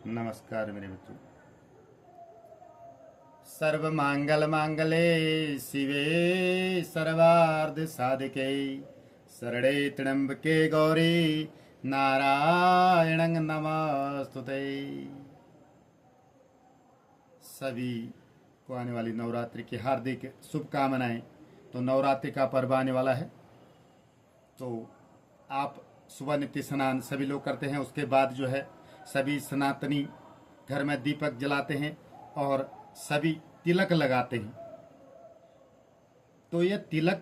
नमस्कार मेरे मित्रों। सर्व मांगल मांगले शिवे सर्वार्थ साधिके शरणे त्र्यंबके गौरी नारायणं नमस्तुते। सभी को आने वाली नवरात्रि की हार्दिक शुभकामनाएं। तो नवरात्रि का पर्व आने वाला है, तो आप सुबह नित्य स्नान सभी लोग करते हैं। उसके बाद जो है सभी सनातनी घर में दीपक जलाते हैं और सभी तिलक लगाते हैं। तो यह तिलक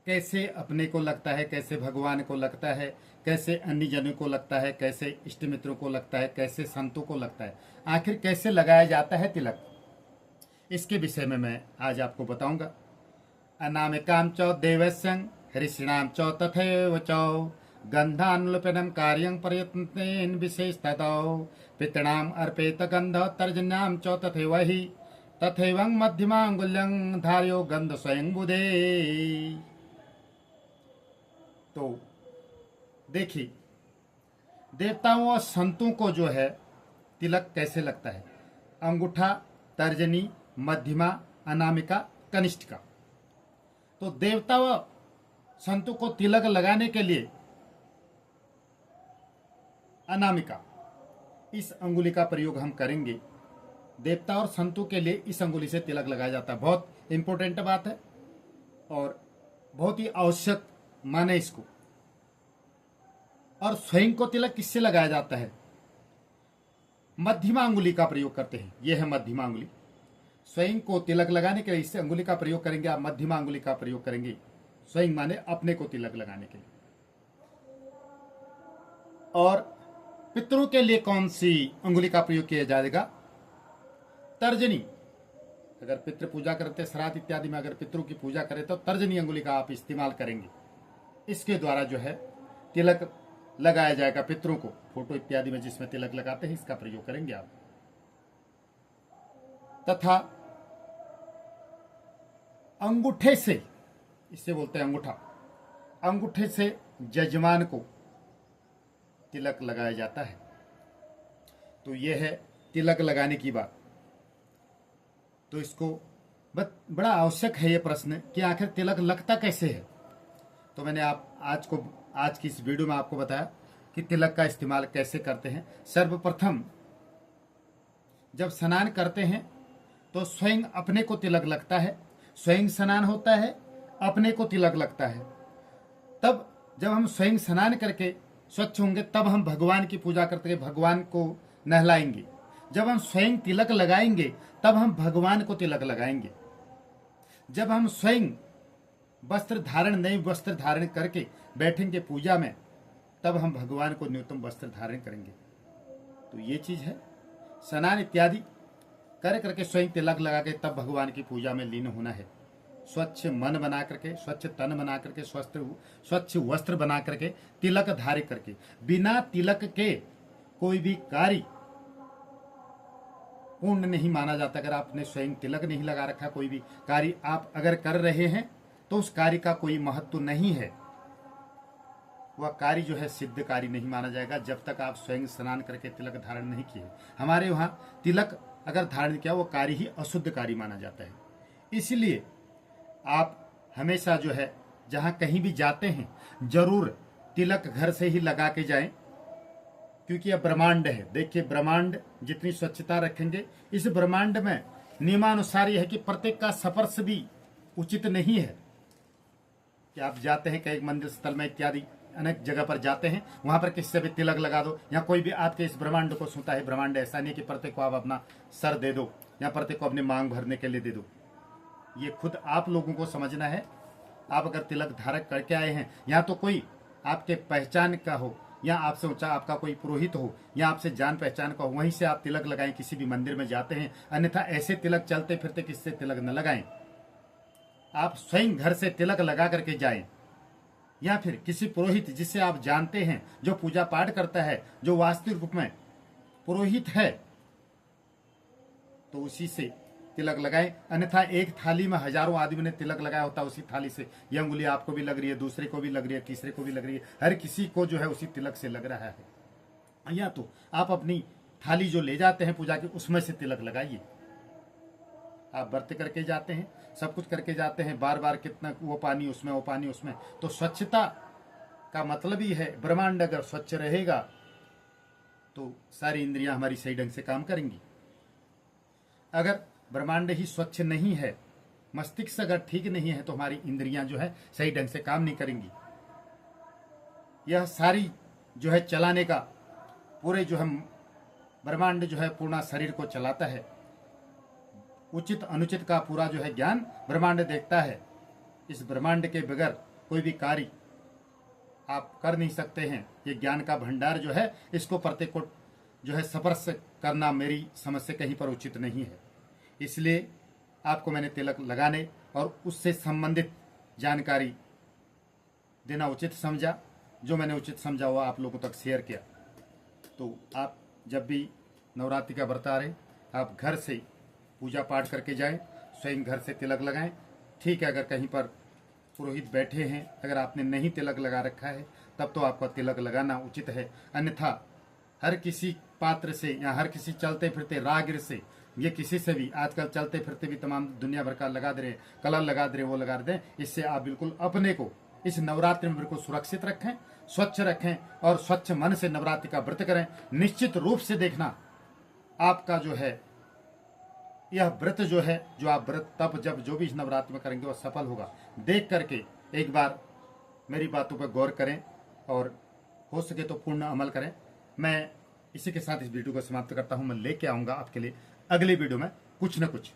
कैसे अपने को लगता है, कैसे भगवान को लगता है, कैसे अन्य जनों को लगता है, कैसे इष्ट मित्रों को लगता है, कैसे संतों को लगता है, आखिर कैसे लगाया जाता है तिलक, इसके विषय में मैं आज आपको बताऊंगा। अनामिकां च देवस्यं ऋषीणां च तथैव च गन्धानुलेपनं कार्यं प्रयत्नेन विशेषततो पितॄणाम् अर्पेत गन्ध तर्जन्यां च तथैव हि तथैवं मध्यमांगुल्यं धार्यो गन्ध स्वयं बुधे। तो देखिए, देवताओं और संतों को जो है तिलक कैसे लगता है। अंगूठा, तर्जनी, मध्यमा, अनामिका, कनिष्ठिका। तो देवता व संतों को तिलक लगाने के लिए अनामिका इस अंगुली का प्रयोग हम करेंगे। देवता और संतों के लिए इस अंगुली से तिलक लगाया जाता है। बहुत इंपॉर्टेंट बात है और बहुत ही आवश्यक माने इसको। और स्वयं को तिलक किससे लगाया जाता है? मध्यमा अंगुली का प्रयोग करते हैं। यह है मध्यमा अंगुली। स्वयं को तिलक लगाने के लिए इस अंगुली का प्रयोग करेंगे। आप मध्यमा अंगुली का प्रयोग करेंगे स्वयं माने अपने को तिलक लगाने के लिए। और पितरों के लिए कौन सी अंगुली का प्रयोग किया जाएगा? तर्जनी। अगर पितृ पूजा करते, श्राद्ध इत्यादि में अगर पितरों की पूजा करें तो तर्जनी अंगुली का आप इस्तेमाल करेंगे। इसके द्वारा जो है तिलक लगाया जाएगा पितरों को। फोटो इत्यादि में जिसमें तिलक लगाते हैं इसका प्रयोग करेंगे आप। तथा अंगूठे से, इससे बोलते हैं अंगूठा, अंगूठे से जजमान को तिलक लगाया जाता है। तो यह है तिलक लगाने की बात। तो इसको बड़ा आवश्यक है ये प्रश्न कि आखिर तिलक लगता कैसे है। तो मैंने आज की इस वीडियो में आपको बताया कि तिलक का इस्तेमाल कैसे करते हैं। सर्वप्रथम जब स्नान करते हैं तो स्वयं अपने को तिलक लगता है। स्वयं स्नान होता है, अपने को तिलक लगता है। तब जब हम स्वयं स्नान करके स्वच्छ होंगे तब हम भगवान की पूजा करते हैं, भगवान को नहलाएंगे। जब हम स्वयं तिलक लगाएंगे तब हम भगवान को तिलक लगाएंगे। जब हम स्वयं नए वस्त्र धारण करके बैठेंगे पूजा में तब हम भगवान को न्यूनतम वस्त्र धारण करेंगे। तो ये चीज है। स्नान इत्यादि करके स्वयं तिलक लगा के तब भगवान की पूजा में लीन होना है। स्वच्छ मन बना करके, स्वच्छ तन बना करके, स्वच्छ वस्त्र बना करके, तिलक धारण करके। बिना तिलक के कोई भी कार्य पूर्ण नहीं माना जाता। अगर आपने स्वयं तिलक नहीं लगा रखा, कोई भी कार्य आप अगर कर रहे हैं तो उस कार्य का कोई महत्व नहीं है। वह कार्य जो है सिद्ध कार्य नहीं माना जाएगा जब तक आप स्वयं स्नान करके तिलक धारण नहीं किए। हमारे वहां तिलक अगर धारण किया वो कार्य ही अशुद्ध कार्य माना जाता है। इसलिए आप हमेशा जो है जहां कहीं भी जाते हैं जरूर तिलक घर से ही लगा के जाएं, क्योंकि यह ब्रह्मांड है। देखिए, ब्रह्मांड जितनी स्वच्छता रखेंगे, इस ब्रह्मांड में नियमानुसार यह है कि प्रत्येक का स्पर्श भी उचित नहीं है। कि आप जाते हैं कई मंदिर स्थल में इत्यादि अनेक जगह पर जाते हैं, वहां पर किसी से भी तिलक लगा दो या कोई भी आपके इस ब्रह्मांड को छूता है। ब्रह्मांड ऐसा नहीं कि प्रत्येक को आप अपना सर दे दो या प्रत्येक को अपनी मांग भरने के लिए दे दो। ये खुद आप लोगों को समझना है। आप अगर तिलक धारक करके आए हैं, या तो कोई आपके पहचान का हो या आपसे ऊंचा आपका कोई पुरोहित हो या आपसे जान पहचान का हो, वहीं से आप तिलक लगाएं। किसी भी मंदिर में जाते हैं, अन्यथा ऐसे तिलक चलते फिरते किसी से तिलक न लगाएं। आप स्वयं घर से तिलक लगा करके जाएं, या फिर किसी पुरोहित जिससे आप जानते हैं, जो पूजा पाठ करता है, जो वास्तविक रूप में पुरोहित है, तो उसी से तिलक लगाएं। अन्यथा एक थाली में हजारों आदमी ने तिलक लगाया होता है, उसी थाली से ये अंगुली आपको भी लग रही है, दूसरे को भी लग रही है, तीसरे को भी लग रही है, हर किसी को जो है उसी तिलक से लग रहा है। या तो आप अपनी थाली जो ले जाते हैं पूजा की उसमें से तिलक लगाइए। आप व्रत करके जाते हैं, सब कुछ करके जाते हैं, बार बार कितना वो पानी उसमें, वो पानी उसमें, तो स्वच्छता का मतलब ही है ब्रह्मांड अगर स्वच्छ रहेगा तो सारी इंद्रियां हमारी सही ढंग से काम करेंगी। अगर ब्रह्मांड ही स्वच्छ नहीं है, मस्तिष्क अगर ठीक नहीं है, तो हमारी इंद्रियां जो है सही ढंग से काम नहीं करेंगी। यह सारी जो है चलाने का पूरे जो है ब्रह्मांड जो है पूर्ण शरीर को चलाता है। उचित अनुचित का पूरा जो है ज्ञान ब्रह्मांड देखता है। इस ब्रह्मांड के बगैर कोई भी कार्य आप कर नहीं सकते हैं। ये ज्ञान का भंडार जो है इसको प्रत्येक को जो है स्पर्श करना मेरी समझ से कहीं पर उचित नहीं है। इसलिए आपको मैंने तिलक लगाने और उससे संबंधित जानकारी देना उचित समझा। जो मैंने उचित समझा हुआ आप लोगों तक शेयर किया। तो आप जब भी नवरात्रि का व्रत आ रहे, आप घर से पूजा पाठ करके जाएं, स्वयं घर से तिलक लगाएं। ठीक है, अगर कहीं पर पुरोहित बैठे हैं, अगर आपने नहीं तिलक लगा रखा है तब तो आपका तिलक लगाना उचित है। अन्यथा हर किसी पात्र से या हर किसी चलते फिरते राहगीर से, ये किसी से भी आजकल चलते फिरते भी तमाम दुनिया भर का लगा दे रहे, कलर लगा दे रहे, वो लगा दे। इससे आप बिल्कुल अपने को इस नवरात्रि में बिल्कुल सुरक्षित रखें, स्वच्छ रखें और स्वच्छ मन से नवरात्रि का व्रत करें। निश्चित रूप से देखना आपका जो है यह व्रत जो है, जो आप व्रत तब जब जो भी इस नवरात्रि में करेंगे वो सफल होगा। देख करके एक बार मेरी बातों पर गौर करें और हो सके तो पूर्ण अमल करें। मैं इसी के साथ इस वीडियो को समाप्त करता हूं। मैं लेके आऊंगा आपके लिए अगली वीडियो में कुछ न कुछ